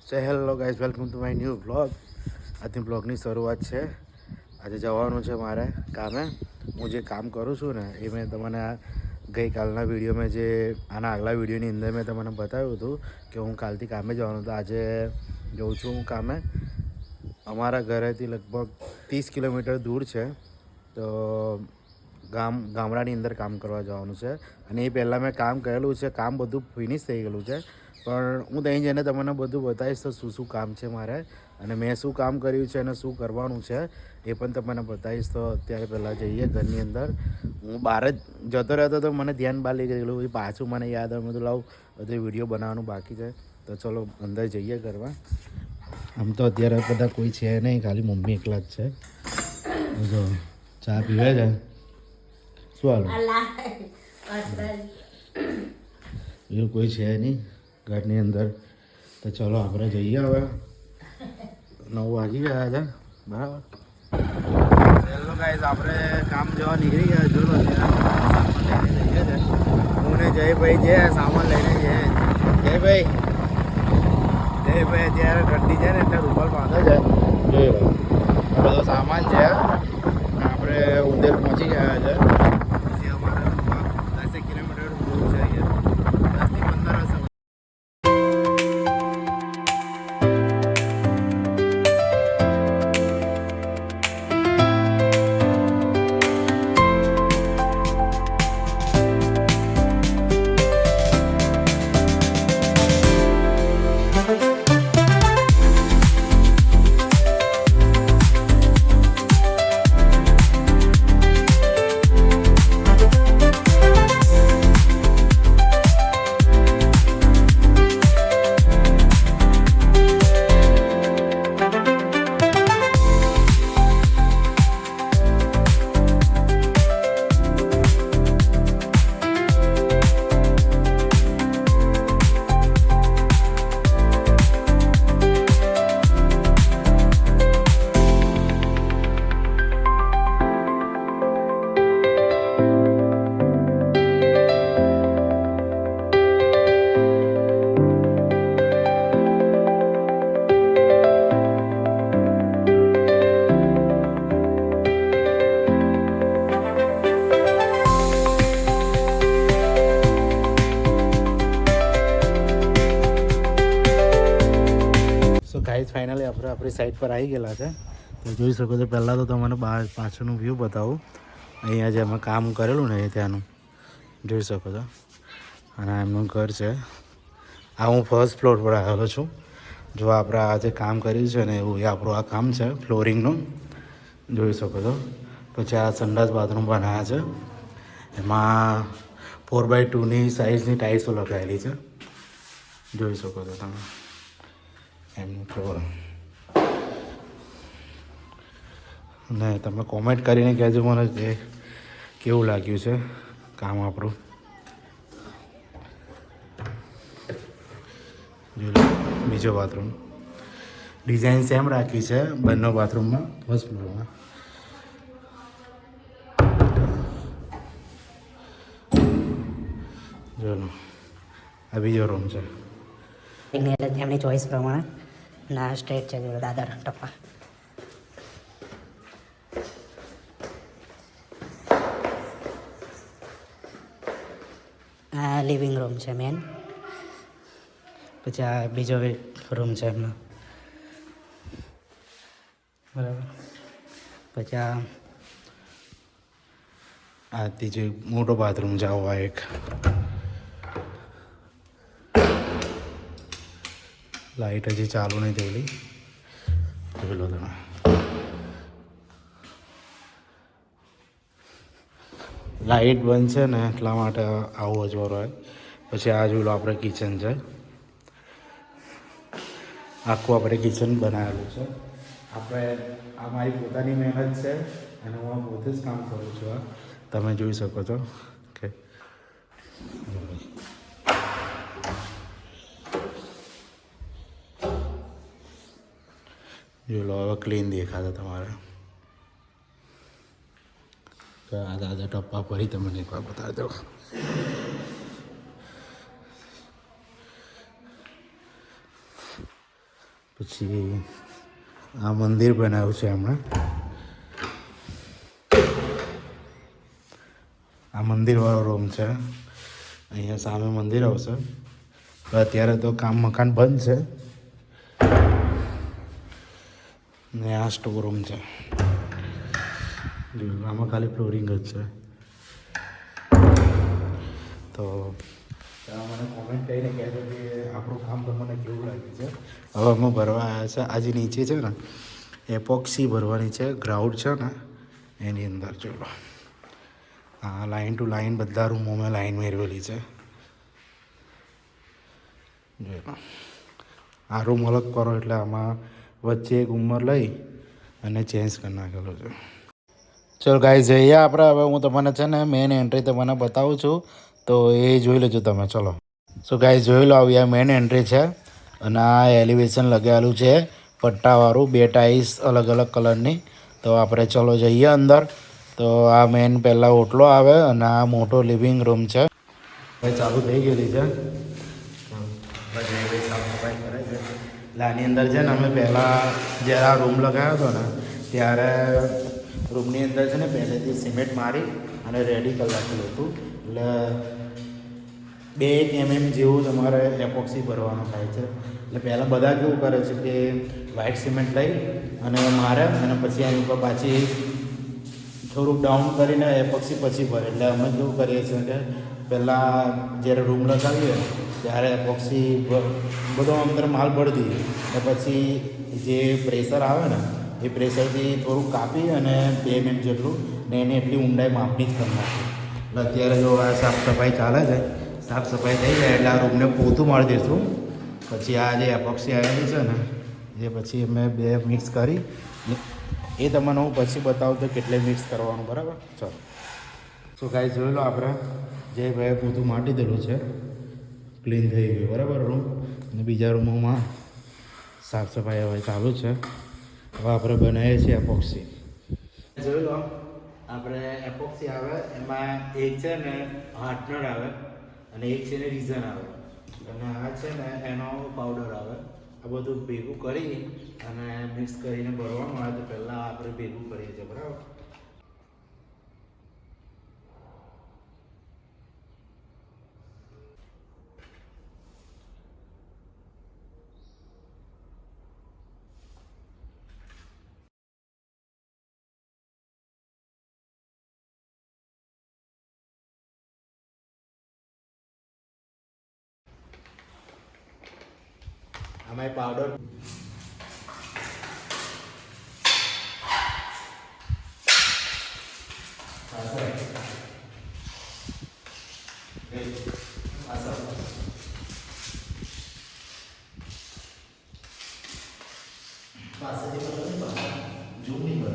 So hello guys, welcome to my new blog. આજની બ્લોગની શરૂઆત છે. આજે જવાનું છે મારે કામે. હું જે કામ કરું છું ને એ મેં તમને ગઈકાલના વિડીયોમાં આના આગલા વિડીયોની અંદર મેં તમને બતાવ્યું હતું કે હું કાલથી કામે જવાનું હતું. આજે જઉં છું હું કામે. અમારા ઘરેથી લગભગ 30 કિલોમીટર દૂર છે, તો ગામડાની અંદર કામ કરવા જવાનું છે. અને એ પહેલાં મેં કામ કરેલું છે, કામ બધું ફિનિશ થઈ ગયેલું છે, પણ હું ત્યાં જઈને તમને બધું બતાવીશ તો શું કામ છે મારે, અને મેં શું કામ કર્યું છે અને શું કરવાનું છે એ પણ તમને બતાવીશ. તો અત્યારે પહેલાં જઈએ ઘરની અંદર. હું બહાર જ જતો રહેતો તો મને ધ્યાન બહાર લઈ ગયેલું, એ પાછું મને યાદ આવ્યું, બધું લાવું બધું વિડીયો બનાવવાનું બાકી છે. તો ચલો અંદર જઈએ કરવા. આમ તો અત્યારે બધા કોઈ છે નહીં, ખાલી મમ્મી એકલા જ છે. જો ચા પીવે છે. શું હાલ બીજું કોઈ છે નહીં ઘરની અંદર. તો ચલો આપણે જઈએ. હવે 9 વાગી ગયા છે બરાબર. હેલો ગાઈઝ, આપણે કામ જવા નીકળી ગયા. જો સામાન લઈને જઈએ છે. હું ને જયભાઈ છે, સામાન લઈને જઈએ. જયભાઈ અત્યારે ઠંડી છે ને એટલે રૂમાલ બાંધે છે. જોઈ લો બધો સામાન છે. આપણે ઉંદેર પહોંચી ગયા છે. પછી અમારે 10 કિલોમીટર દૂર છે, 10 થી 15 હશે. ગાઈઝ ફાઇનલી આપણે આપણી સાઈડ પર આવી ગયેલા છે. તો જોઈ શકો છો. પહેલાં તો તમને પાછળનું વ્યૂ બતાવું. અહીંયા જે અમે કામ કરેલું ને એ ત્યાંનું જોઈ શકો છો. અને એમનું ઘર છે. આ હું ફર્સ્ટ ફ્લોર પર આવેલો છું. જો આપણે આ જે કામ કર્યું છે ને એવું એ આપણું આ કામ છે ફ્લોરિંગનું, જોઈ શકો છો. પછી આ સંડાસ બાથરૂમ બનાવ્યા છે. એમાં 4x2ની સાઇઝની ટાઇલ્સો લગાવેલી છે, જોઈ શકો છો તમે. એમનું ફ્લોર. ને તમે કોમેન્ટ કરીને કહેજો મને કે કેવું લાગ્યું છે કામ આપણું. જો બીજો બાથરૂમ ડિઝાઇન સેમ રાખી છે બંને બાથરૂમમાં, ફર્સ્ટ ફ્લોરમાં. ચલો આ બીજો રૂમ છે. એમની ચોઈસ પ્રમાણે ના સ્ટ્રેટ છે, દાદર ટપ્પા. આ લિવિંગ રૂમ છે મેન. પછી આ બીજો રૂમ છે એમનો, બરાબર. પછી આ ત્રીજો મોટો બાથરૂમ છે. આવો એક લાઇટ હજી ચાલુ નહીં થયેલી, જોઈ લો તમે. લાઇટ બંધ છે ને એટલા માટે આવું અજવાળું હોય. પછી આ જોઈ લો આપણે કિચન છે. આખું આપણે કિચન બનાવેલું છે. આપણે આ મારી પોતાની મહેનત છે અને હું પોતે જ કામ કરું છું. આ તમે જોઈ શકો છો કે જો લો હવે ક્લીન દેખાશે તમારે. આ દાદા ટપ્પા ફરી તમને એક વાર બતાવી દો. પછી આ મંદિર બનાવ્યું છે હમણાં. આ મંદિરવાળો રૂમ છે. અહીંયા સામે મંદિર આવશે. અત્યારે તો મકાન બંધ છે. ને આ સ્ટોર રૂમ છે. આમાં ખાલી ફ્લોરિંગ જ છે. તો મને કોમેન્ટ કરીને કહેજો કે આપણું કામ તમને કેવું લાગે છે. હવે અમે ભરવા આવ્યા છે. આજે નીચે છે ને એપોક્સી ભરવાની છે. ગ્રાઉન્ડ છે ને એની અંદર ચલો હા લાઈન ટુ લાઈન બધા રૂમોમાં લાઈન મેળવેલી છે. આ રૂમ અલગ કરો એટલે આમાં વચ્ચે એક ઉંમર લઈ અને ચેન્જ કરી નાખેલો છે. ચલો ગાઈસ જઈએ આપણે. હવે હું તમને છે ને મેઇન એન્ટ્રી તમને બતાવું છું તો એ જોઈ લેજો તમે. ચલો સો ગાઈસ જોઈ લો આવી આ મેઇન એન્ટ્રી છે અને આ એલિવેશન લગાવેલું છે પટ્ટાવાળું 2 ટાઇલ્સ અલગ અલગ કલરની. તો આપણે ચલો જઈએ અંદર. તો આ મેઇન પહેલાં ઓટલો આવે અને આ મોટો લિવિંગ રૂમ છે. ભાઈ ચાલુ થઈ ગયેલી છે. સાફ સફાઈ કરે છે. એટલે આની અંદર છે ને અમે પહેલાં જ્યારે આ રૂમ લગાવ્યો હતો ને ત્યારે રૂમની અંદર છે ને પહેલેથી સિમેન્ટ મારી અને રેડી કરી રાખેલું હતું. એટલે 2 mm જેવું તમારે એપોક્સી ભરવાનું થાય છે. એટલે પહેલાં બધા કેવું કરે છે કે વ્હાઇટ સિમેન્ટ લઈ અને મારે અને પછી એની ઉપર પાછી થોડુંક ડાઉન કરીને એપોક્સી પછી ભરે. એટલે અમે કેવું કરીએ છીએ કે પહેલાં જ્યારે રૂમ લગાવીએ ત્યારે એપોક્સી બધો અંદર માલ ભરી દઈએ અને પછી જે પ્રેશર આવે ને એ પ્રેશરથી થોડુંક કાપી અને 2 mm જેટલું ને એને એટલી ઊંડાઈ માપની જ કરી નાખીએ. એટલે અત્યારે જો આ સાફ સફાઈ ચાલે છે. સાફ સફાઈ થઈ જાય એટલે આ રૂમને પોતું મારી દઈશું. પછી આ જે એપોક્સી આવેલી છે ને એ પછી અમે 2 મિક્સ કરી એ તમને હું પછી બતાવું તો કેટલે મિક્સ કરવાનું. બરાબર ચાલો. તો ગાઈસ જોઈ લો આપણે જે ભાઈ પોતું માટી દેલું છે ક્લીન થઈ ગયું. બરાબર રૂમ. અને બીજા રૂમોમાં સાફ સફાઈ હવે ચાલુ છે. હવે આપણે બનાવીએ છીએ એપોક્સી. જોઈ લો આપણે એપોક્સી આવે એમાં એક છે ને હાર્ટનર આવે અને એક છે ને રીઝન આવે અને આ છે ને એનો પાવડર આવે. આ બધું ભેગું કરી અને મિક્સ કરીને ભરવાનું આવે. તો પહેલાં આપણે ભેગું કરીએ છીએ. બરાબર. આમાં પાવડર ઝૂમ નહીં કરે.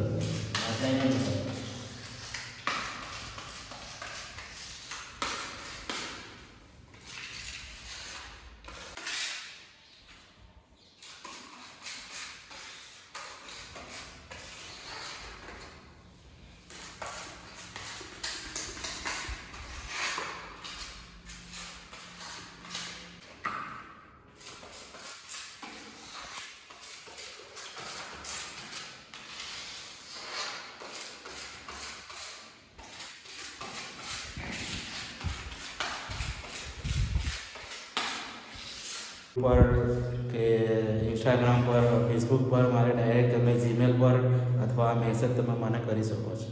પર કે ઇન્સ્ટાગ્રામ પર ફેસબુક પર મારે ડાયરેક્ટ તમે જીમેલ પર અથવા મેસેજ તમે મને કરી શકો છો.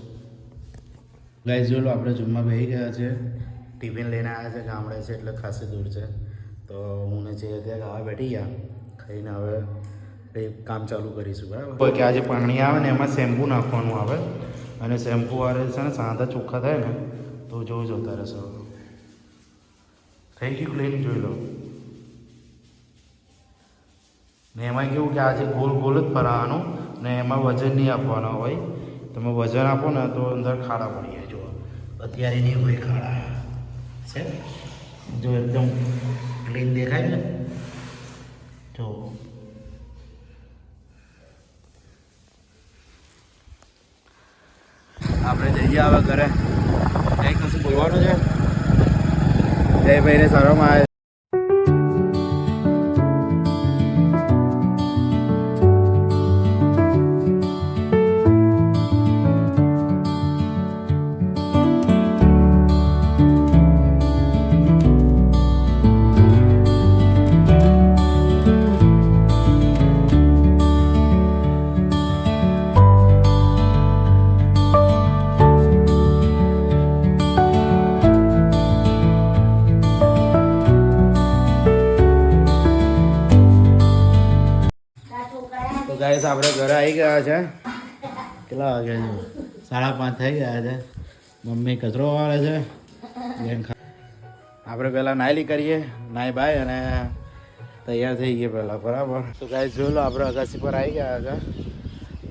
ગાઈસ જોઈ લો આપણે જમવા બેસી ગયા છે. ટિફિન લઈને આવ્યા છે. ગામડે છે એટલે ખાસી દૂર છે. તો હું ને જે ત્યાં ખાવા બેઠી ગયા ખાઈને હવે એ કામ ચાલુ કરીશું. બરાબર. કે આજે પાણી આવે ને એમાં શેમ્પૂ નાખવાનું આવે અને શેમ્પૂ વાળે છે ને સાદા ચોખ્ખા થાય ને તો જોઈ જતા રહેશો. થઈ ગયું ક્લીન. જોઈ લો. ને એમાં કેવું કે આજે ગોલ ગોલ જ ફરાવાનું ને એમાં વજન નહીં આપવાનો હોય. તમે વજન આપો ને તો અંદર ખાડા પડી જાય. જો અત્યારે નહીં હોય ખાડા છે. જો એકદમ ક્લીન દેખાય ને. જો આપણે જઈએ આવે ઘરે. કંઈક કશું બોલવાનું છે. જયભાઈને સારામાં આવે. ગાઈસ આપણે ઘરે આવી ગયા છે. કેટલા વાગ્યા છે? 5:30 થઈ ગયા છે. મમ્મી કચરો વાળે છે. આપણે પહેલાં નાયલી કરીએ, નાય બાય અને તૈયાર થઈ ગઈએ પહેલાં, બરાબર. તો ગાઈસ જોઈ લો, આપણે અગાસી પર આવી ગયા છે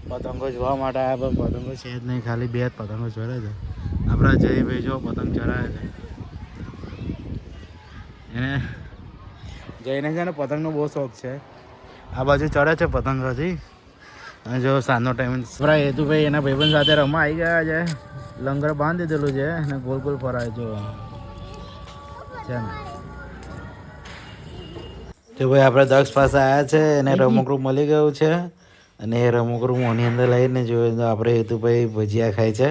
પતંગો જોવા માટે. આવ્યા પણ પતંગો છે જ નહીં, ખાલી 2 જ પતંગો ચડે છે. આપણા જયભાઈ જો પતંગ ચડાવે છે. એને જઈને છે ને પતંગનો બહુ શોખ છે. આ બાજુ ચડે છે પતંગ હજી. અને જો સાંજનો ટાઈમ આપણા હેતુભાઈ એના ભાઈબંધ સાથે રમવા આવી ગયા છે. લંગર બાંધી દીધેલું છે અને ગોલ ગોલ ફરાય જો છે ને. તો ભાઈ આપણે દક્ષ પાસે આવ્યા છે, એને રમકડું મળી ગયું છે અને એ રમકડું મોની અંદર લઈને જોયું તો આપણે હેતુભાઈ ભજીયા ખાય છે.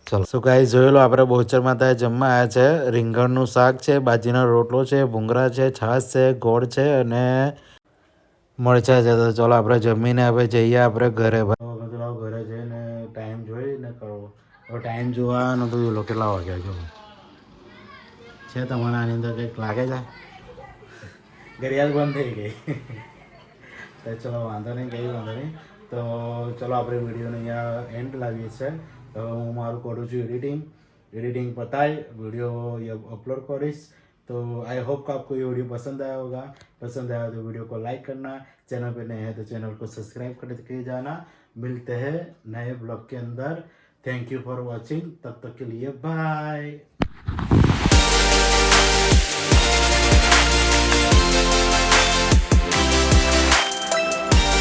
ચલો શું કાંઈ જોઈ લો, આપણે બહુચરમાં ત્યાં જમવા આવ્યા છે. રીંગણનું શાક છે, બાજીનો રોટલો છે, ભૂંગળા છે, છાશ છે, ગોળ છે અને મરચાં છે. તો ચલો આપણે જમીને હવે જઈએ આપણે ઘરે. ઘરે જઈને ટાઈમ જોઈને કરવો. હવે ટાઈમ જોવાનો તો લો કેટલા વાગ્યા છે તમારા આની અંદર કંઈક લાગે છે? ઘડિયાળ બંધ થઈ ગઈ. તો ચલો વાંધો નહીં, કંઈ વાંધો નહીં. તો ચલો આપણે વિડીયોને અહીંયા એન્ડ લાવીએ છીએ. તો હું મારું કરું છું एडिटिंग पताए वीडियो ये अपलोड करिस. तो आई होप कि आपको ये वीडियो पसंद आया होगा. पसंद आया तो वीडियो को लाइक करना, चैनल पे नए हैं तो चैनल को सब्सक्राइब करके जाना. मिलते हैं नए ब्लॉग के अंदर. Thank you for watching. तब तक के लिए बाय.